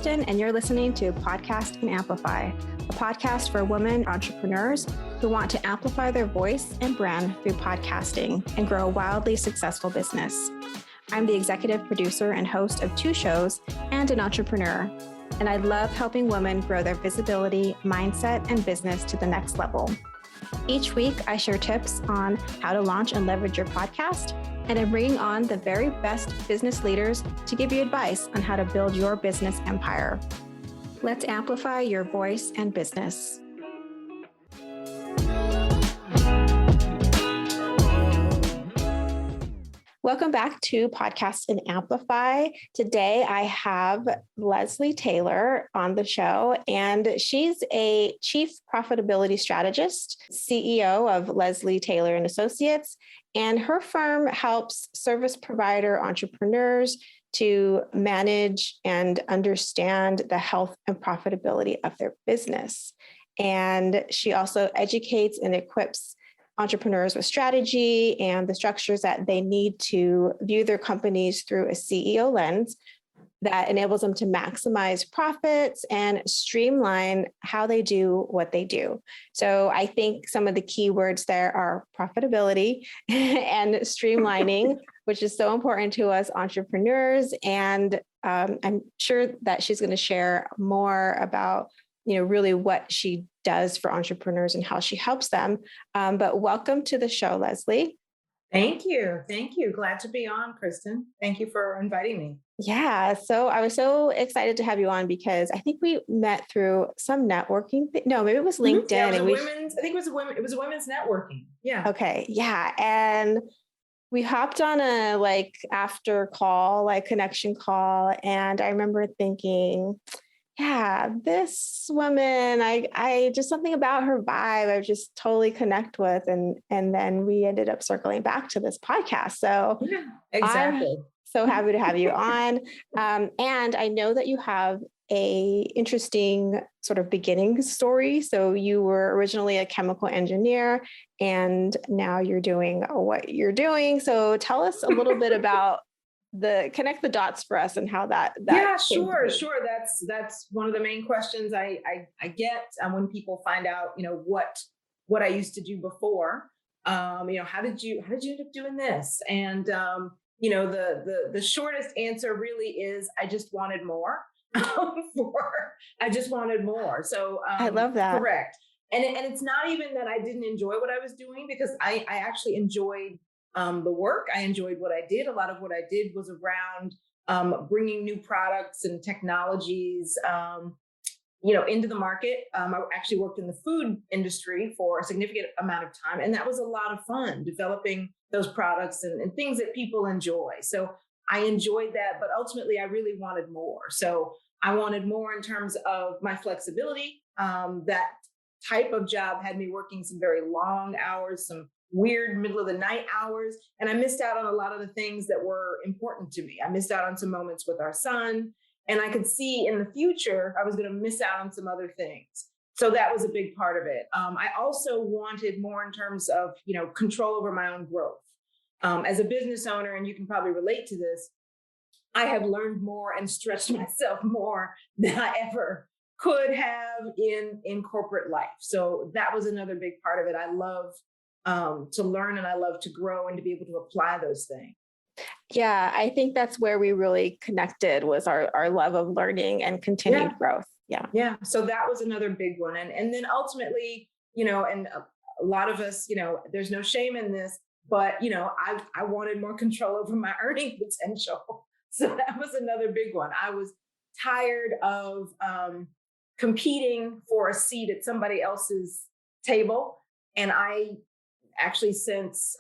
Kristen, and you're listening to Podcast and Amplify, a podcast for women entrepreneurs who want to amplify their voice and brand through podcasting and grow a wildly successful business. I'm the executive producer and host of 2 shows and an entrepreneur, and I love helping women grow their visibility, mindset, and business to the next level. Each week, I share tips on how to launch and leverage your podcast, and I'm bringing on the very best business leaders to give you advice on how to build your business empire. Let's amplify your voice and business. Welcome back to Podcast and Amplify. Today, I have Leslie Taylor on the show, and she's a Chief Profitability Strategist, CEO of Leslie Taylor and Associates, and her firm helps service provider entrepreneurs to manage and understand the health and profitability of their business. And she also educates and equips entrepreneurs with strategy and the structures that they need to view their companies through a CEO lens that enables them to maximize profits and streamline how they do what they do. So I think some of the key words there are profitability and streamlining, which is so important to us entrepreneurs. And I'm sure that she's going to share more about really what she does for entrepreneurs and how she helps them. But welcome to the show, Leslie. Thank you. Thank you. Glad to be on, Kristen. Thank you for inviting me. Yeah. So I was so excited to have you on because I think we met through some networking. No, maybe it was LinkedIn. Yeah, it was I think it was a women's networking. Yeah. Okay. Yeah. And we hopped on a after call, connection call. And I remember thinking, yeah, this woman, I just something about her vibe, I just totally connect with. And then we ended up circling back to this podcast. So yeah, exactly. I'm so happy to have you on. And I know that you have a interesting sort of beginning story. So you were originally a chemical engineer and now you're doing what you're doing. So tell us a little bit about connect the dots for us and how that yeah, sure. That's one of the main questions I get when people find out, what I used to do before. How did you end up doing this? And the shortest answer really is I just wanted more. I just wanted more. So I love that. Correct. And it's not even that I didn't enjoy what I was doing, because I actually enjoyed the work. I enjoyed what I did. A lot of what I did was around bringing new products and technologies, into the market. I actually worked in the food industry for a significant amount of time, and that was a lot of fun developing those products and things that people enjoy. So I enjoyed that, but ultimately I really wanted more. So I wanted more in terms of my flexibility. That type of job had me working some very long hours, some weird middle of the night hours. And I missed out on a lot of the things that were important to me. I missed out on some moments with our son, and I could see in the future, I was going to miss out on some other things. So that was a big part of it. I also wanted more in terms of, control over my own growth. As a business owner, and you can probably relate to this, I have learned more and stretched myself more than I ever could have in corporate life. So that was another big part of it. I love to learn, and I love to grow and to be able to apply those things. Yeah, I think that's where we really connected, was our love of learning and continued growth. Yeah. Yeah. So that was another big one. And then ultimately, and a lot of us, there's no shame in this, but, I wanted more control over my earning potential. So that was another big one. I was tired of competing for a seat at somebody else's table. And I actually, since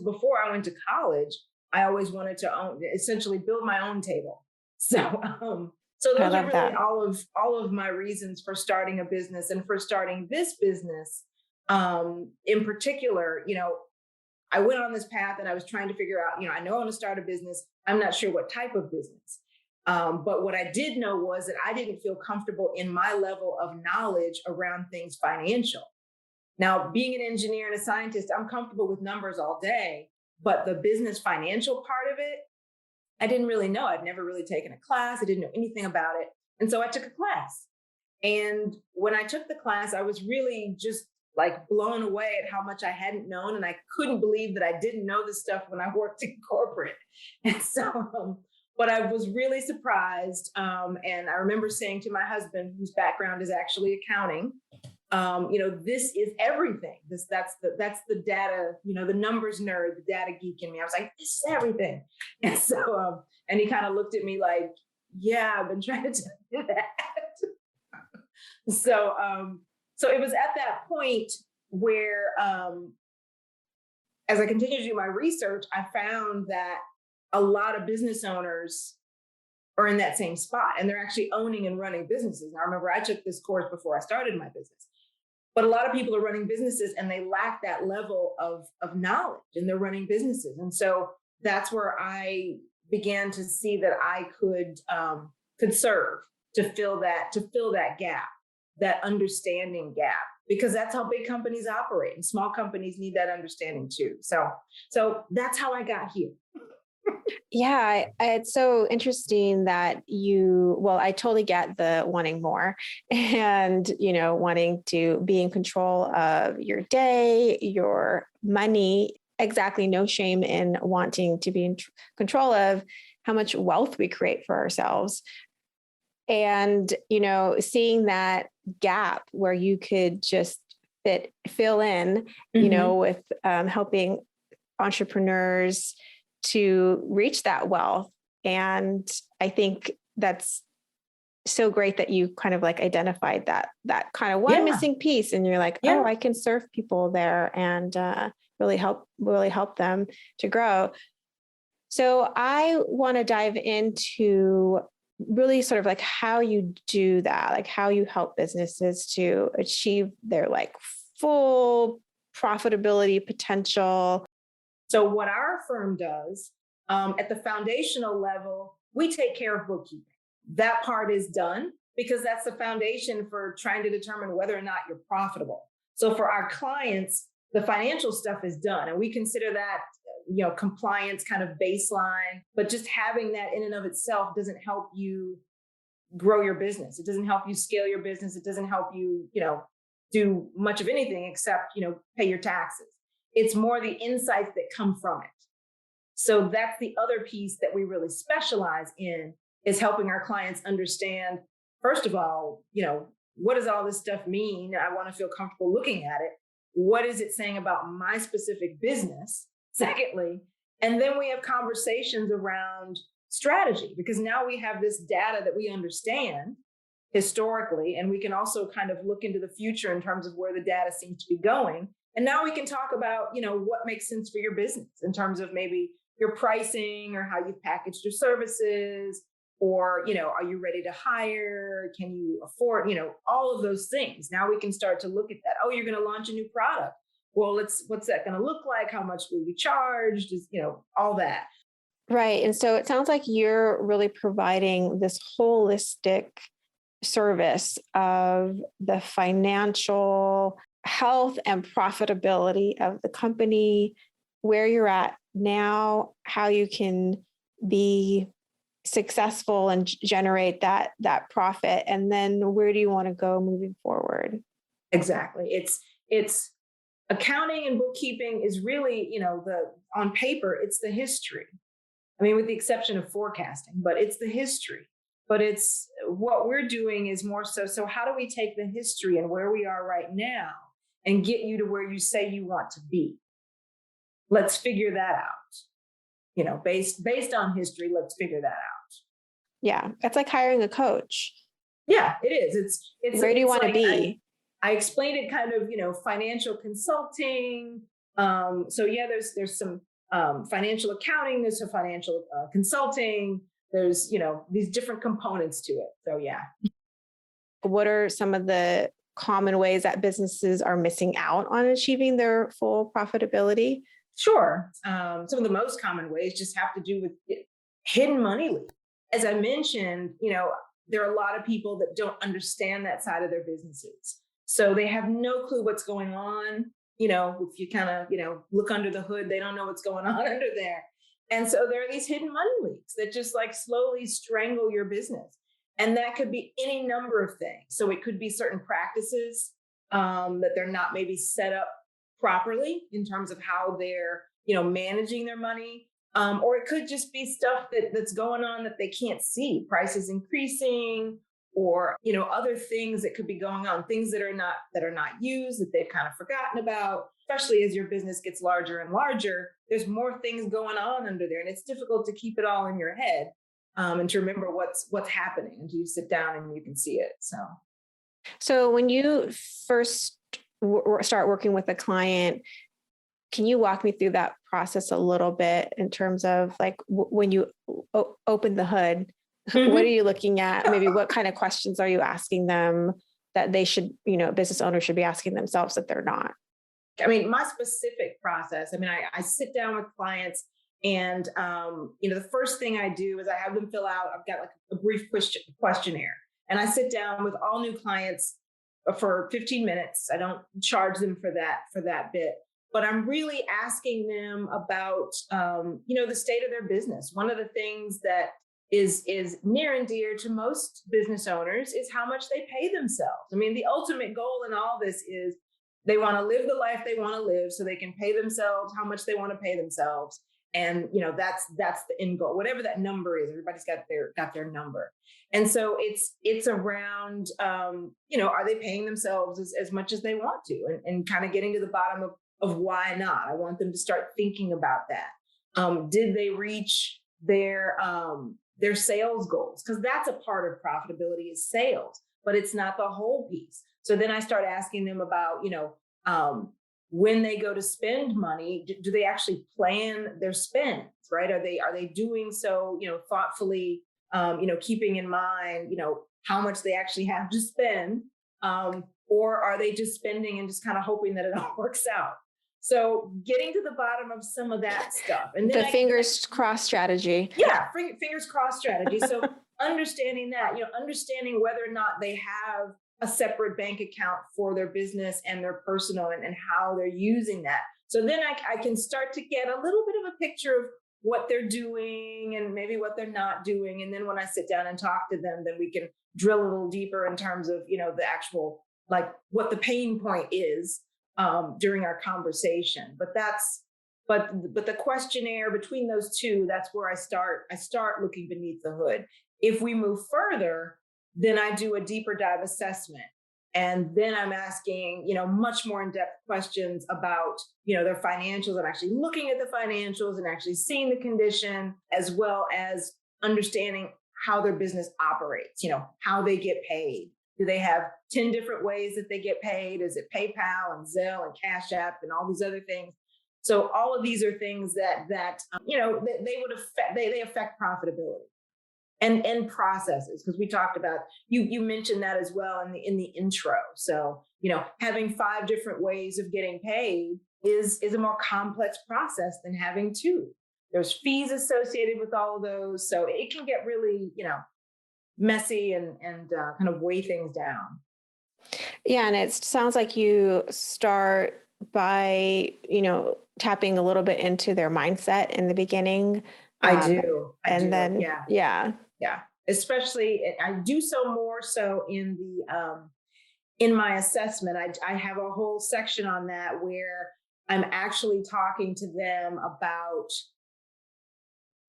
before I went to college, I always wanted to essentially build my own table. So those are really all of my reasons for starting a business and for starting this business. In particular, I went on this path and I was trying to figure out, I know I want to start a business. I'm not sure what type of business. But what I did know was that I didn't feel comfortable in my level of knowledge around things financial. Now, being an engineer and a scientist, I'm comfortable with numbers all day, but the business financial part of it, I didn't really know. I'd never really taken a class. I didn't know anything about it. And so I took a class. And when I took the class, I was really just like blown away at how much I hadn't known. And I couldn't believe that I didn't know this stuff when I worked in corporate. And so, but I was really surprised. And I remember saying to my husband, whose background is actually accounting, this is everything. That's the data, the numbers nerd, the data geek in me. I was like, this is everything. And so, and he kind of looked at me like, yeah, I've been trying to tell you that. So it was at that point where, as I continued to do my research, I found that a lot of business owners are in that same spot, and they're actually owning and running businesses. And I remember I took this course before I started my business, but a lot of people are running businesses and they lack that level of knowledge, and they're running businesses. And so that's where I began to see that I could serve to fill that gap, that understanding gap, because that's how big companies operate, and small companies need that understanding too. So that's how I got here. Yeah, it's so interesting that I totally get the wanting more and, wanting to be in control of your day, your money. Exactly. No shame in wanting to be in control of how much wealth we create for ourselves. And, seeing that gap where you could just fill in, with helping entrepreneurs to reach that wealth. And I think that's so great that you kind of like identified that kind of one missing piece. And you're like, oh, I can serve people there and really help them to grow. So I want to dive into really sort of like how you do that, like how you help businesses to achieve their like full profitability potential. So what our firm does at the foundational level, we take care of bookkeeping. That part is done because that's the foundation for trying to determine whether or not you're profitable. So for our clients, the financial stuff is done, and we consider that compliance kind of baseline, but just having that in and of itself doesn't help you grow your business. It doesn't help you scale your business. It doesn't help you, do much of anything except, pay your taxes. It's more the insights that come from it. So that's the other piece that we really specialize in, is helping our clients understand, first of all, what does all this stuff mean? I want to feel comfortable looking at it. What is it saying about my specific business? Secondly, and then we have conversations around strategy, because now we have this data that we understand historically, and we can also kind of look into the future in terms of where the data seems to be going. And now we can talk about, what makes sense for your business in terms of maybe your pricing or how you've packaged your services, or, are you ready to hire? Can you afford, all of those things. Now we can start to look at that. Oh, you're going to launch a new product. Well, what's that going to look like? How much will you charge? Just, all that. Right. And so it sounds like you're really providing this holistic service of the financial health and profitability of the company, where you're at now, how you can be successful and generate that profit, and then where do you want to go moving forward? Exactly. It's accounting and bookkeeping is really, on paper, it's the history. I mean, with the exception of forecasting, but it's the history. But it's what we're doing is more so how do we take the history and where we are right now and get you to where you say you want to be? Let's figure that out. Based on history, let's figure that out. Yeah, it's like hiring a coach. Yeah, it is. It's where do you want to be? I explained it kind of, financial consulting. There's some financial accounting, there's some financial consulting, there's, these different components to it. So, yeah. What are some of the common ways that businesses are missing out on achieving their full profitability? Sure. Some of the most common ways just have to do with hidden money leaks. As I mentioned, there are a lot of people that don't understand that side of their businesses. So they have no clue what's going on. If you kind of, look under the hood, they don't know what's going on under there. And so there are these hidden money leaks that just like slowly strangle your business. And that could be any number of things. So it could be certain practices that they're not maybe set up properly in terms of how they're, managing their money. Or it could just be stuff that's going on that they can't see, prices increasing, or other things that could be going on, things that are not used, that they've kind of forgotten about. Especially as your business gets larger and larger, there's more things going on under there, and it's difficult to keep it all in your head and to remember what's happening until you sit down and you can see it. So when you first start working with a client, can you walk me through that process a little bit in terms of like when you open the hood? Mm-hmm. What are you looking at? Maybe what kind of questions are you asking them that they should, business owners should be asking themselves that they're not? I mean, my specific process, I sit down with clients and, the first thing I do is I have them fill out, I've got like a brief questionnaire, and I sit down with all new clients for 15 minutes. I don't charge them for that bit, but I'm really asking them about, the state of their business. One of the things that is near and dear to most business owners is how much they pay themselves. I mean, the ultimate goal in all this is they want to live the life they want to live so they can pay themselves how much they want to pay themselves. And, that's the end goal, whatever that number is. Everybody's got their number. And so it's around, are they paying themselves as much as they want to, and kind of getting to the bottom of why not. I want them to start thinking about that. Did they reach their sales goals? Because that's a part of profitability is sales, but it's not the whole piece. So then I start asking them about, when they go to spend money, do they actually plan their spends, right? Are they doing so, thoughtfully, keeping in mind, how much they actually have to spend, or are they just spending and just kind of hoping that it all works out? So getting to the bottom of some of that stuff. And then fingers crossed strategy. Yeah, fingers crossed strategy. So understanding that, understanding whether or not they have a separate bank account for their business and their personal, and how they're using that. So then I can start to get a little bit of a picture of what they're doing and maybe what they're not doing. And then when I sit down and talk to them, then we can drill a little deeper in terms of, the actual, like what the pain point is during our conversation. But the questionnaire, between those two, that's where I start looking beneath the hood. If we move further, then I do a deeper dive assessment. And then I'm asking, much more in-depth questions about, their financials. I'm actually looking at the financials and actually seeing the condition, as well as understanding how their business operates, how they get paid. Do they have 10 different ways that they get paid? Is it PayPal and Zelle and Cash App and all these other things? So all of these are things that they would affect, they affect profitability. And processes, because we talked about, you mentioned that as well in the intro. So, having 5 different ways of getting paid is a more complex process than having 2. There's fees associated with all of those. So it can get really, messy and kind of weigh things down. Yeah. And it sounds like you start by, tapping a little bit into their mindset in the beginning. I do. Then, yeah. Yeah. Especially, I do so more so in my assessment. I have a whole section on that where I'm actually talking to them about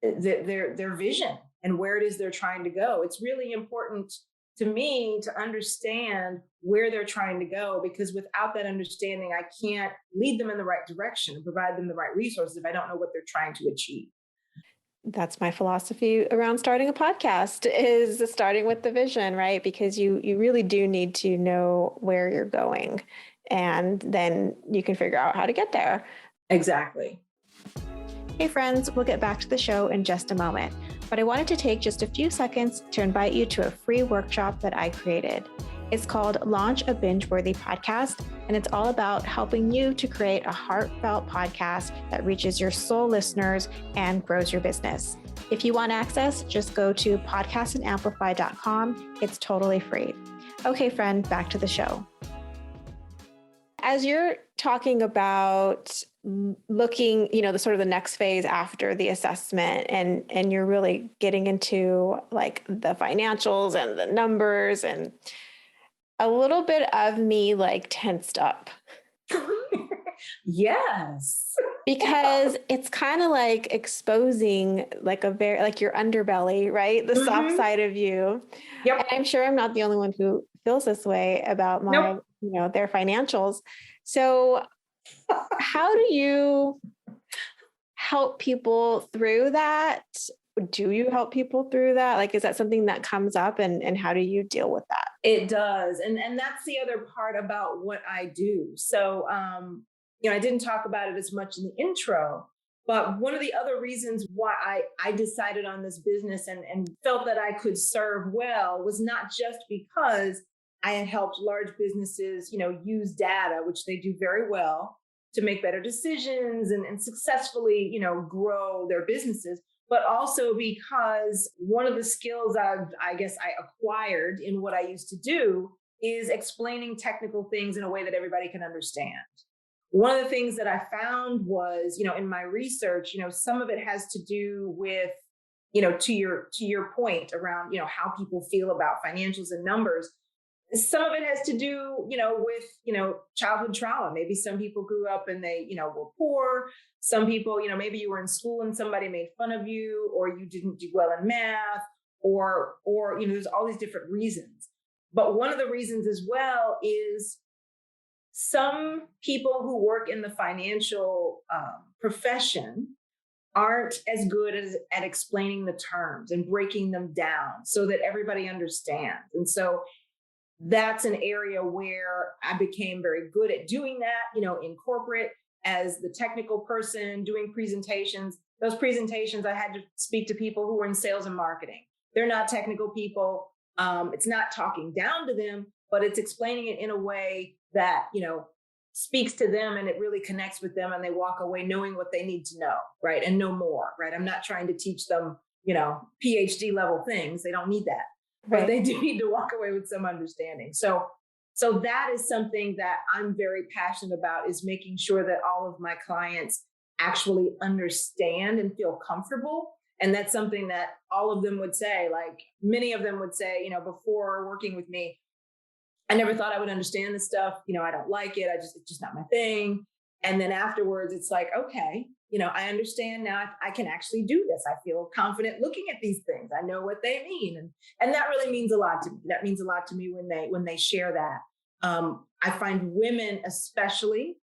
their vision and where it is they're trying to go. It's really important to me to understand where they're trying to go, because without that understanding, I can't lead them in the right direction and provide them the right resources if I don't know what they're trying to achieve. That's my philosophy around starting a podcast, is starting with the vision, right? Because you really do need to know where you're going, and then you can figure out how to get there. Exactly. Hey friends, we'll get back to the show in just a moment, but I wanted to take just a few seconds to invite you to a free workshop that I created. It's called Launch a Binge-Worthy Podcast, and it's all about helping you to create a heartfelt podcast that reaches your soul listeners and grows your business. If you want access, just go to podcastandamplify.com. It's totally free. Okay, friend, back to the show. as you're talking about looking, the sort of the next phase after the assessment, and you're really getting into like the financials and the numbers, and a little bit of me like tensed up. Yes. Because it's kind of like exposing like like your underbelly, right? The soft side of you. Yep. And I'm sure I'm not the only one who feels this way about Nope. their financials. So how do you help people through that? Do you help people through that? Like, is that something that comes up, and how do you deal with that? It does. And that's the other part about what I do. So I didn't talk about it as much in the intro, but one of the other reasons why I decided on this business and felt that I could serve well was not just because I had helped large businesses, use data, which they do very well, to make better decisions and successfully, grow their businesses, but also because one of the skills I guess I acquired in what I used to do is explaining technical things in a way that everybody can understand. One of the things that I found was, in my research, some of it has to do with, to your point around, how people feel about financials and numbers. Some of it has to do, with, childhood trauma. Maybe some people grew up and they, were poor. Some people, maybe you were in school and somebody made fun of you, or you didn't do well in math, or, there's all these different reasons. But one of the reasons as well is some people who work in the financial profession aren't as good at explaining the terms and breaking them down so that everybody understands. And so that's an area where I became very good at doing that, in corporate as the technical person doing presentations. Those presentations, I had to speak to people who were in sales and marketing. They're not technical people. It's not talking down to them, but it's explaining it in a way that, speaks to them and it really connects with them and they walk away knowing what they need to know, right? And know more, right? I'm not trying to teach them, PhD level things. They don't need that. Right. But they do need to walk away with some understanding. So that is something that I'm very passionate about, is making sure that all of my clients actually understand and feel comfortable. And that's something that all of them would say, like many of them would say, before working with me, I never thought I would understand this stuff. I don't like it. It's just not my thing. And then afterwards, it's like, okay, I understand now. I can actually do this. I feel confident looking at these things. I know what they mean. And that really means a lot to me. That means a lot to me when they share that. I find women especially,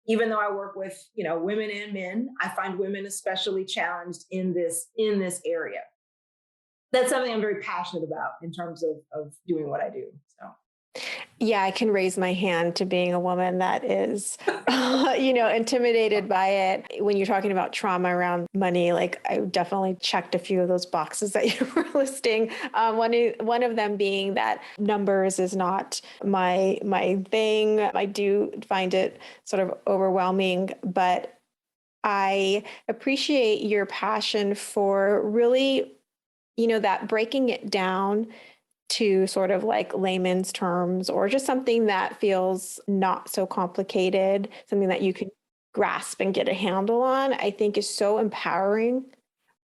even though I work with, women and men, I find women especially challenged in this area. That's something I'm very passionate about in terms of doing what I do. So. Yeah, I can raise my hand to being a woman that is, intimidated by it. When you're talking about trauma around money, like I definitely checked a few of those boxes that you were listing. One of them being that numbers is not my thing. I do find it sort of overwhelming, but I appreciate your passion for really, that breaking it down to sort of like layman's terms, or just something that feels not so complicated, something that you can grasp and get a handle on, I think is so empowering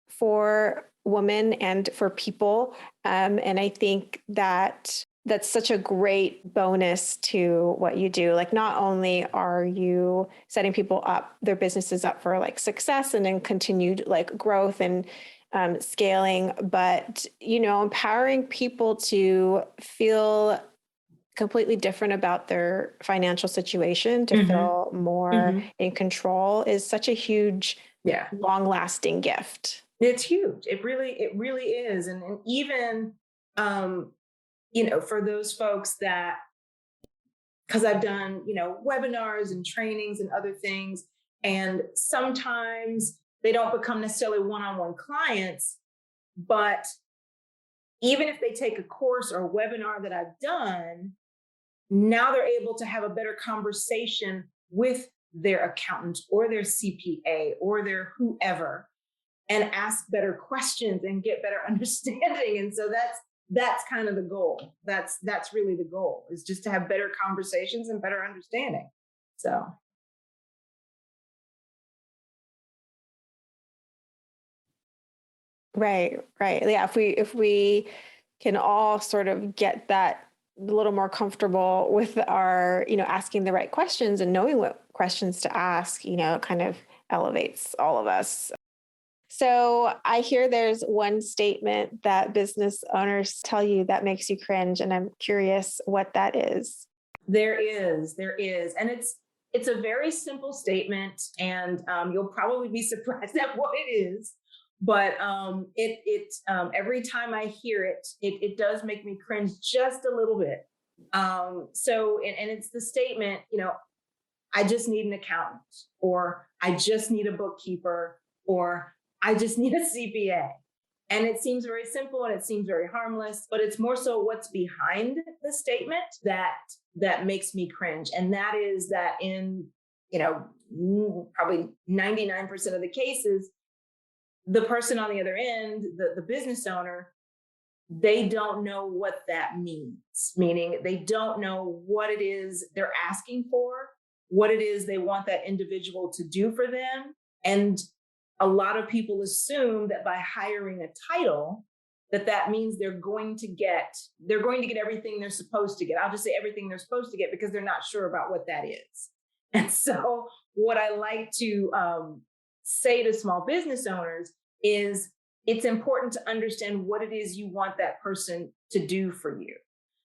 for women and for people. And I think that that's such a great bonus to what you do. Like, not only are you setting people up, their businesses up for like success and then continued like growth and scaling, but, empowering people to feel completely different about their financial situation, to feel more in control, is such a huge, long lasting gift. It's huge. It really is. And even, for those folks that, because I've done, webinars and trainings and other things, and sometimes they don't become necessarily one-on-one clients, but even if they take a course or a webinar that I've done, now they're able to have a better conversation with their accountant or their CPA or their whoever, and ask better questions and get better understanding. And so that's kind of the goal. That's really the goal, is just to have better conversations and better understanding. So. Right. Yeah. If we can all sort of get that a little more comfortable with our, asking the right questions and knowing what questions to ask, it kind of elevates all of us. So I hear there's one statement that business owners tell you that makes you cringe, and I'm curious what that is. There is, and it's a very simple statement, and you'll probably be surprised at what it is. But every time I hear it, it does make me cringe just a little bit. And it's the statement, I just need an accountant, or I just need a bookkeeper, or I just need a CPA. And it seems very simple and it seems very harmless, but it's more so what's behind the statement that makes me cringe. And that is that in, probably 99% of the cases, the person on the other end, the business owner, they don't know what that means, meaning they don't know what it is they're asking for, what it is they want that individual to do for them. And a lot of people assume that by hiring a title, that means they're going to get everything they're supposed to get. I'll just say everything they're supposed to get, because they're not sure about what that is. And so what I like to say to small business owners is it's important to understand what it is you want that person to do for you.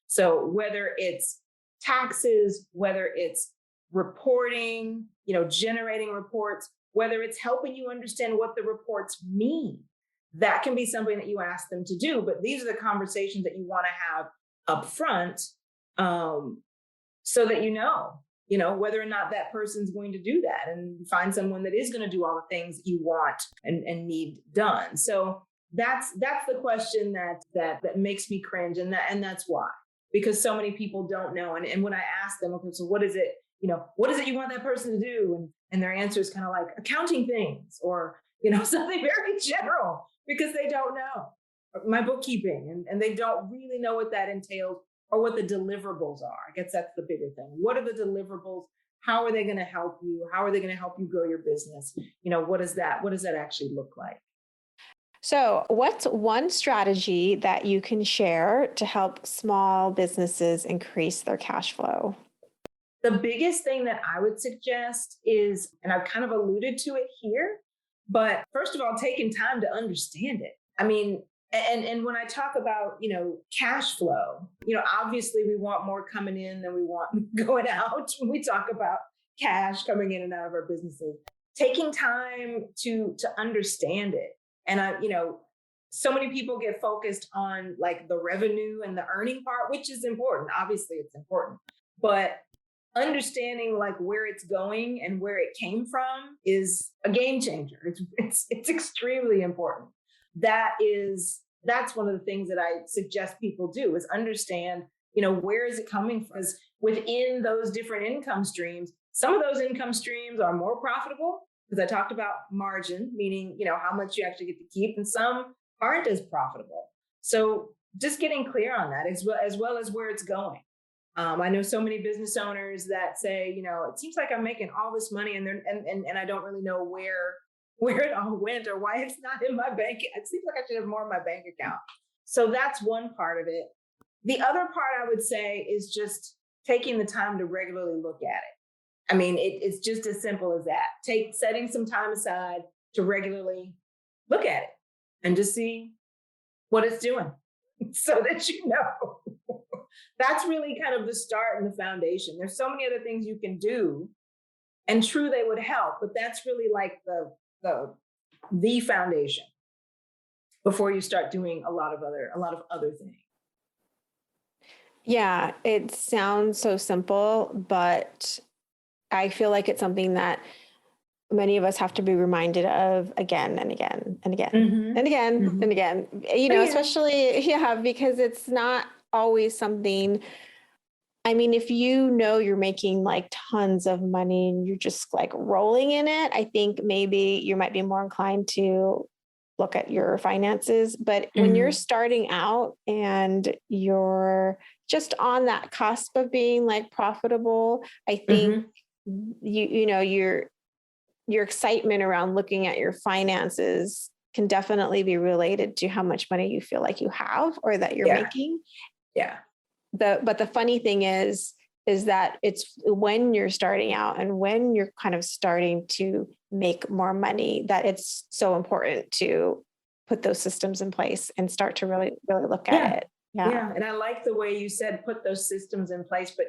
So whether it's taxes, whether it's reporting, generating reports, whether it's helping you understand what the reports mean, that can be something that you ask them to do. But these are the conversations that you want to have up front, so that whether or not that person's going to do that, and find someone that is going to do all the things that you want and need done. So that's the question that makes me cringe. And that's why, because so many people don't know. And when I ask them, okay, so what is it, what is it you want that person to do? And their answer is kind of like accounting things, or, something very general, because they don't know, my bookkeeping, and they don't really know what that entails, or what the deliverables are. I guess that's the bigger thing. What are the deliverables? How are they going to help you? How are they going to help you grow your business? What does that actually look like? So, what's one strategy that you can share to help small businesses increase their cash flow? The biggest thing that I would suggest is, and I've kind of alluded to it here, but first of all, taking time to understand it. I mean, and when I talk about, cash flow, obviously we want more coming in than we want going out when we talk about cash coming in and out of our businesses. Taking time to understand it. And so many people get focused on like the revenue and the earning part, which is important. Obviously it's important, but understanding like where it's going and where it came from is a game changer. It's extremely important. That's one of the things that I suggest people do, is understand, where is it coming from? Because within those different income streams, some of those income streams are more profitable, because I talked about margin, meaning, how much you actually get to keep, and some aren't as profitable. So just getting clear on that, as well as where it's going. I know so many business owners that say, it seems like I'm making all this money and I don't really know where it all went, or why it's not in my bank. It seems like I should have more in my bank account. So that's one part of it. The other part I would say is just taking the time to regularly look at it. I mean, it's just as simple as that. Setting some time aside to regularly look at it and just see what it's doing, so that that's really kind of the start and the foundation. There's so many other things you can do, and true, they would help, but that's really like the foundation before you start doing a lot of other things. Yeah, it sounds so simple, but I feel like it's something that many of us have to be reminded of again and again and again and again and again, especially, because it's not always something. I mean, if you're making like tons of money and you're just like rolling in it, I think maybe you might be more inclined to look at your finances. But when you're starting out and you're just on that cusp of being like profitable, I think your excitement around looking at your finances can definitely be related to how much money you feel like you have or that you're making. Yeah. But the funny thing is that it's when you're starting out and when you're kind of starting to make more money that it's so important to put those systems in place and start to really, really look at it. Yeah. And I like the way you said, put those systems in place, but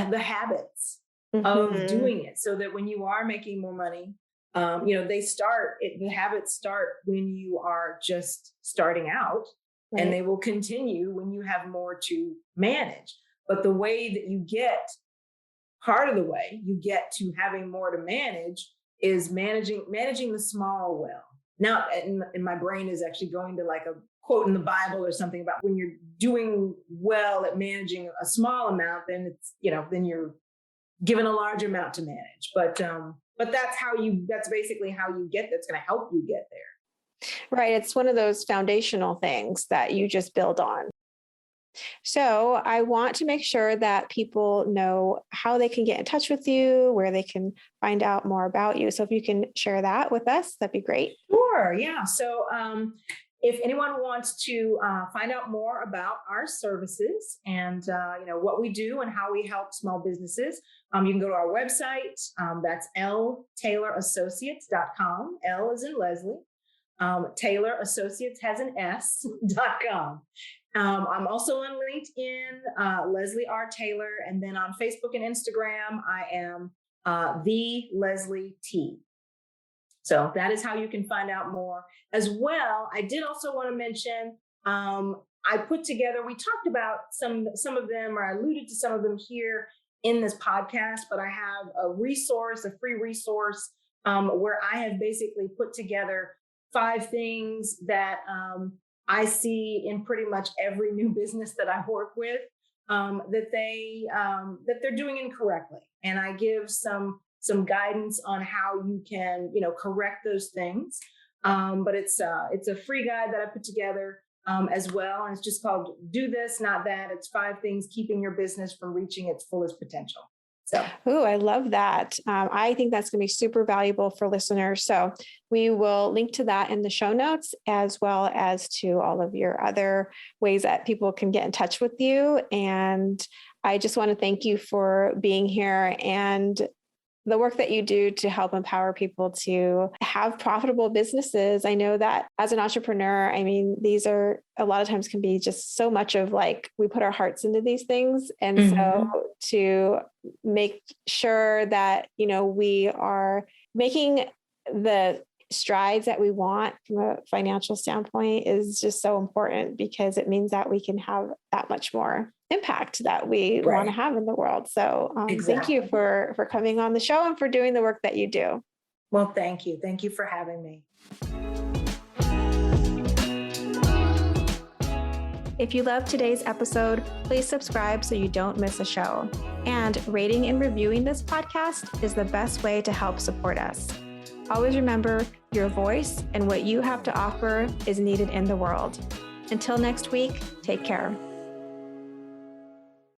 the habits of doing it so that when you are making more money, the habits start when you are just starting out, right? And they will continue when you have more to manage. But the way that you get, part of the way you get to having more to manage is managing the small well. Now, and my brain is actually going to like a quote in the Bible or something about when you're doing well at managing a small amount, then it's, then you're given a large amount to manage. But that's basically how you get, that's going to help you get there. Right. It's one of those foundational things that you just build on. So I want to make sure that people know how they can get in touch with you, where they can find out more about you. So if you can share that with us, that'd be great. Sure. Yeah. So if anyone wants to find out more about our services and what we do and how we help small businesses, you can go to our website. That's ltaylораssociates.com. L is in Leslie. Taylor Associates has an S.com. I'm also on LinkedIn, Leslie R. Taylor. And then on Facebook and Instagram, I am the Leslie T. So that is how you can find out more as well. I did also want to mention, I put together, we talked about some of them, or I alluded to some of them here in this podcast, but I have a free resource where I have basically put together 5 things that I see in pretty much every new business that I work with that they're doing incorrectly. And I give some guidance on how you can, correct those things. But it's a free guide that I put together as well. And it's just called Do This, Not That. It's 5 things keeping your business from reaching its fullest potential. So, I love that. I think that's going to be super valuable for listeners. So we will link to that in the show notes, as well as to all of your other ways that people can get in touch with you. And I just want to thank you for being here and the work that you do to help empower people to have profitable businesses. I know that as an entrepreneur, these are a lot of times can be just so much of like, we put our hearts into these things. And so to make sure that, we are making the strides that we want from a financial standpoint is just so important, because it means that we can have that much more impact that we want to have in the world. So Thank you for coming on the show and for doing the work that you do. Well, thank you. Thank you for having me. If you loved today's episode, please subscribe so you don't miss a show. And rating and reviewing this podcast is the best way to help support us. Always remember, your voice and what you have to offer is needed in the world. Until next week, take care.